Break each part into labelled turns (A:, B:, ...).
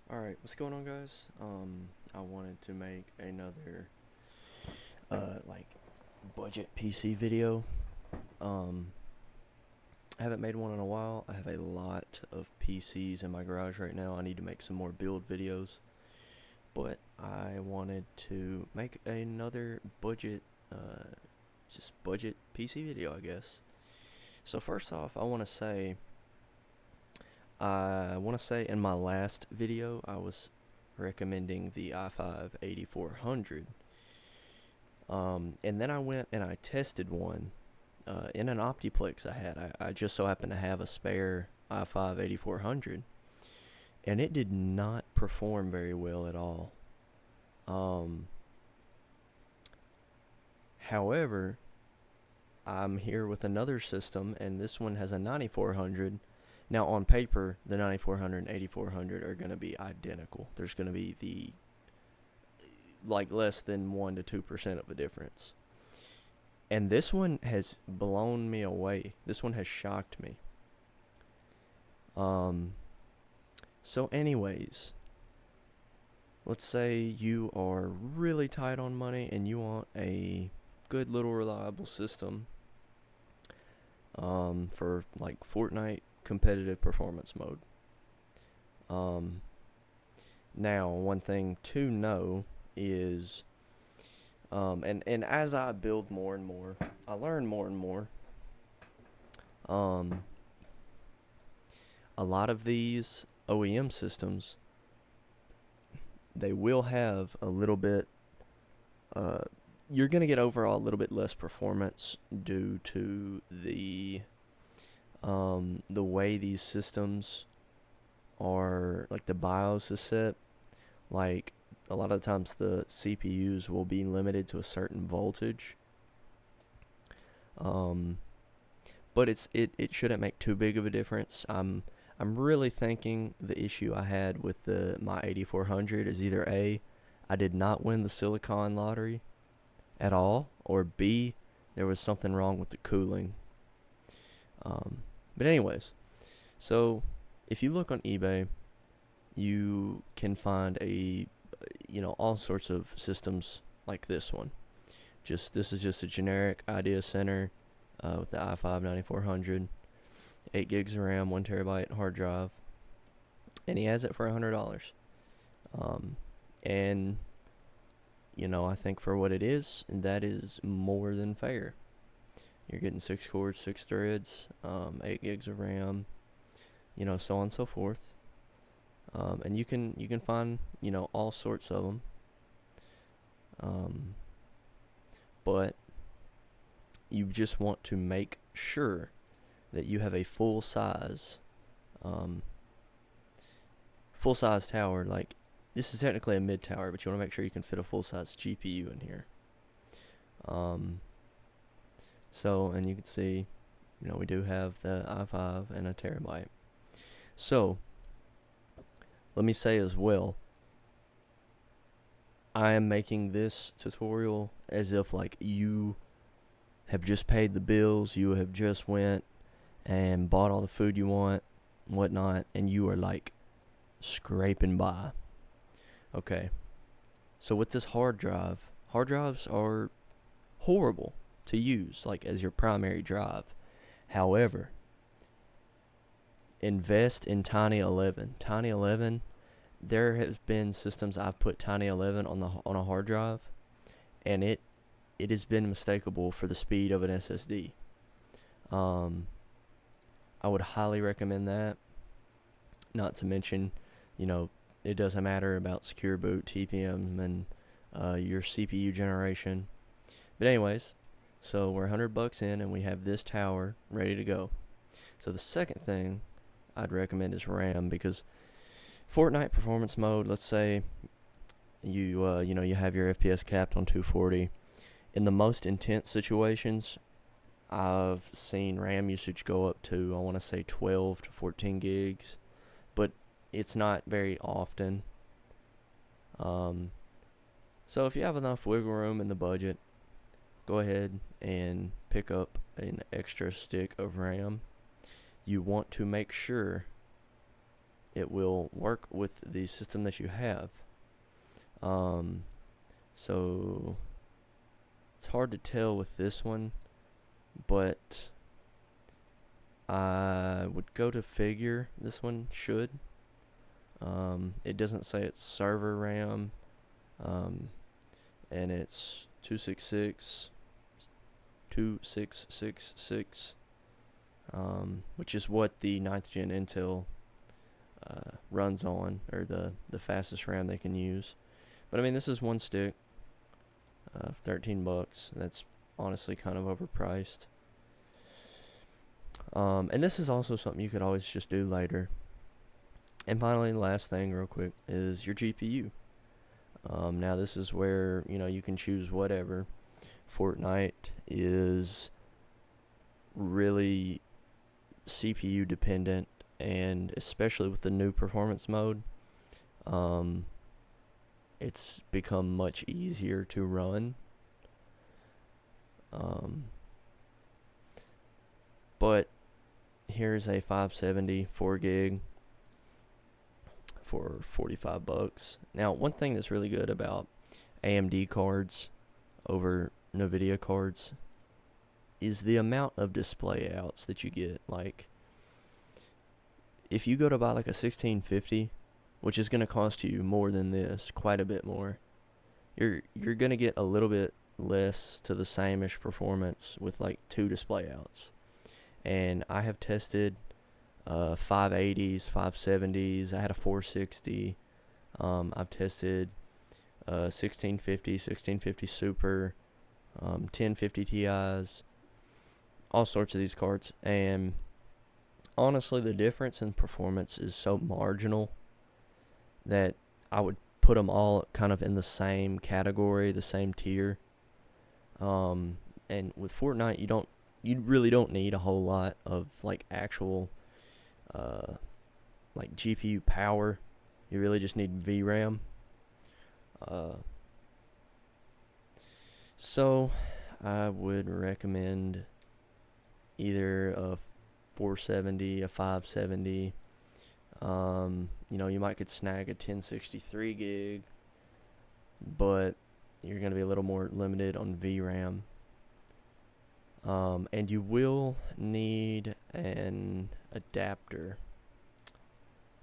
A: Alright, what's going on, guys? I wanted to make another, like, budget PC video. Um, I haven't made one in a while. I have a lot of PCs in my garage right now. I need to make some more build videos. But I wanted to make another just budget PC video, I guess. So first off, I want to say in my last video, I was recommending the i5 8400. And then I went and I tested one in an Optiplex I had. I just so happened to have a spare i5 8400, and it did not perform very well at all. Um, However, I'm here with another system, and this one has a 9400. Now, on paper, the 9400 and 8400 are going to be identical. There's going to be like less than 1 to 2% of a difference. And this one has blown me away. This one has shocked me. Um, so, anyways, let's say you are really tight on money and you want a good little reliable system for like Fortnite competitive performance mode. Um, Now, one thing to know is, and as I build more and more, I learn more and more. Um, a lot of these OEM systems, they will have a little bit. Uh, you're gonna get overall a little bit less performance due to the way these systems are, like the BIOS is set. Like, a lot of the times the CPUs will be limited to a certain voltage. Um, but it shouldn't make too big of a difference. I'm really thinking the issue I had with my 8400 is either A, I did not win the silicon lottery at all, or B, there was something wrong with the cooling. Um, but anyways, so if you look on eBay, you can find all sorts of systems like this one. This is just a generic Idea Center with the i5 9400, 8 gigs of RAM, 1 terabyte hard drive, and he has it for $100. Um, and I think for what it is, that is more than fair. You're getting 6 cores, 6 threads, 8 gigs of RAM, so on and so forth. And you can find all sorts of them. But you just want to make sure that you have a um, full size tower. Like, this is technically a mid tower, but you want to make sure you can fit a full size GPU in here. And you can see, we do have the i5 and a terabyte. So let me say as well, I am making this tutorial as if like you have just paid the bills, you have just went and bought all the food you want, whatnot, and you are like scraping by. Okay. So with this hard drives are horrible to use like as your primary drive. However, invest in Tiny 11. Tiny 11, there has been systems I've put Tiny 11 on a hard drive, and it has been mistakable for the speed of an SSD. I would highly recommend that. Not to mention, it doesn't matter about secure boot, TPM, and your CPU generation. But anyways, so we're $100 in, and we have this tower ready to go. So the second thing I'd recommend is RAM, because Fortnite performance mode. Let's say you have your FPS capped on 240. In the most intense situations, I've seen RAM usage go up to, I want to say, 12 to 14 gigs, but it's not very often. So if you have enough wiggle room in the budget, go ahead and pick up an extra stick of RAM. You want to make sure it will work with the system that you have. So it's hard to tell with this one, but I would go to figure this one should. It doesn't say it's server RAM, and it's 2666, which is what the 9th gen Intel runs on, or the fastest RAM they can use. But I mean, this is one stick, $13. That's honestly kind of overpriced. And this is also something you could always just do later. And finally, the last thing real quick is your GPU. Now this is where, you can choose whatever. Fortnite is really CPU dependent, and especially with the new performance mode, it's become much easier to run. But here's a 570 4 gig for $45. Now, one thing that's really good about AMD cards over NVIDIA cards is the amount of display outs that you get. Like, if you go to buy like a 1650, which is going to cost you more than this, quite a bit more, you're going to get a little bit less to the same-ish performance with like 2 display outs. And I have tested 580s, 570s. I had a 460. I've tested 1650, 1650 Super, 1050 Ti's, all sorts of these cards. And honestly, the difference in performance is so marginal that I would put them all kind of in the same category, the same tier. And with Fortnite, you really don't need a whole lot of like actual like GPU power. You really just need VRAM. So I would recommend either a 470, a 570. You might could snag a 1063 gig, but you're going to be a little more limited on VRAM. And you will need an adapter,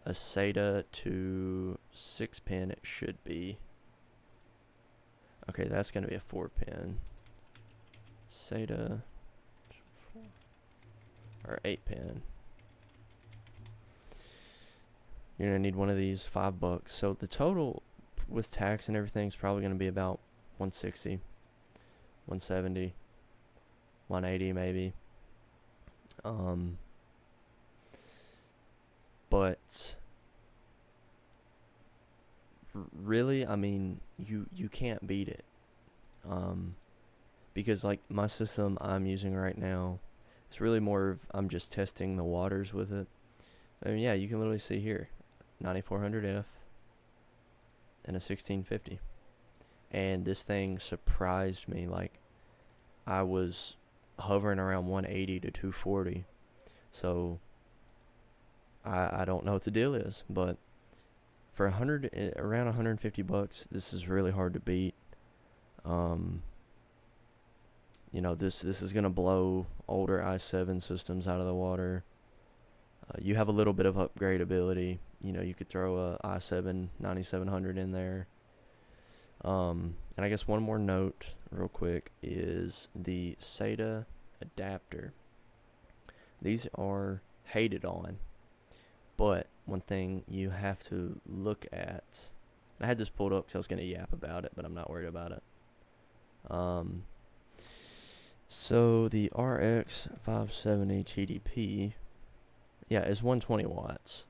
A: a SATA to 6-pin. It should be. Okay, that's going to be a 4-pin. SATA or 8-pin. You're going to need one of these, $5. So the total with tax and everything is probably going to be about 160, 170. 180 maybe. But really, I mean, you can't beat it. Because like my system I'm using right now, it's really more of I'm just testing the waters with it. I mean, yeah, you can literally see here, 9400F and a 1650. And this thing surprised me. Like, I was hovering around 180 to 240. So I don't know what the deal is, but for around $150, this is really hard to beat. This is gonna blow older i7 systems out of the water. You have a little bit of upgradability. You could throw a i7 9700 in there. And I guess one more note real quick is the SATA adapter. These are hated on, but one thing you have to look at, I had this pulled up because I was going to yap about it, but I'm not worried about it. So the RX 570 TDP, is 120 watts.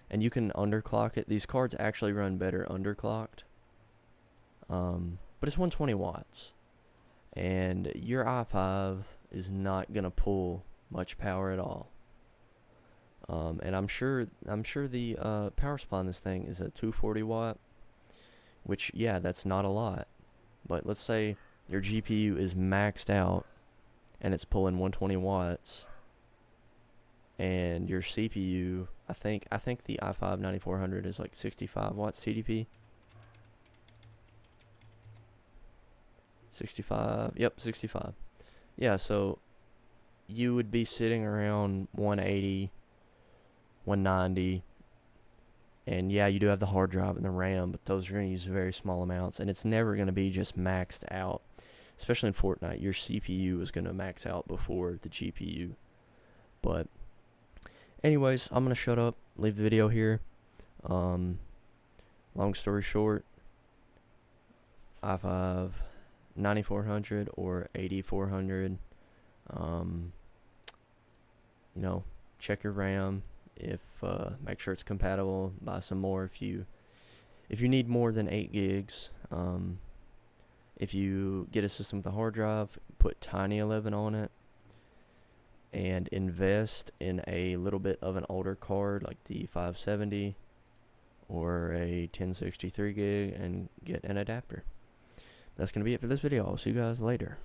A: And you can underclock it. These cards actually run better underclocked. But it's 120 watts. And your i5 is not going to pull much power at all. And I'm sure the power supply on this thing is a 240 watt, which, that's not a lot. But let's say your GPU is maxed out and it's pulling 120 watts. and your CPU, I think the i5 9400 is like 65 watts TDP. 65. Yep, 65. Yeah, so you would be sitting around 180, 190, and yeah, you do have the hard drive and the RAM, but those are going to use very small amounts, and it's never going to be just maxed out. Especially in Fortnite, your CPU is going to max out before the GPU. But anyways, I'm going to shut up, leave the video here. Long story short, i5 9400 or 8400. You know, check your RAM. If make sure it's compatible. Buy some more if you need more than 8 gigs. If you get a system with a hard drive, put Tiny11 on it, and invest in a little bit of an older card like the 570 or a 1063 gig and get an adapter. That's going to be it for this video. I'll see you guys later.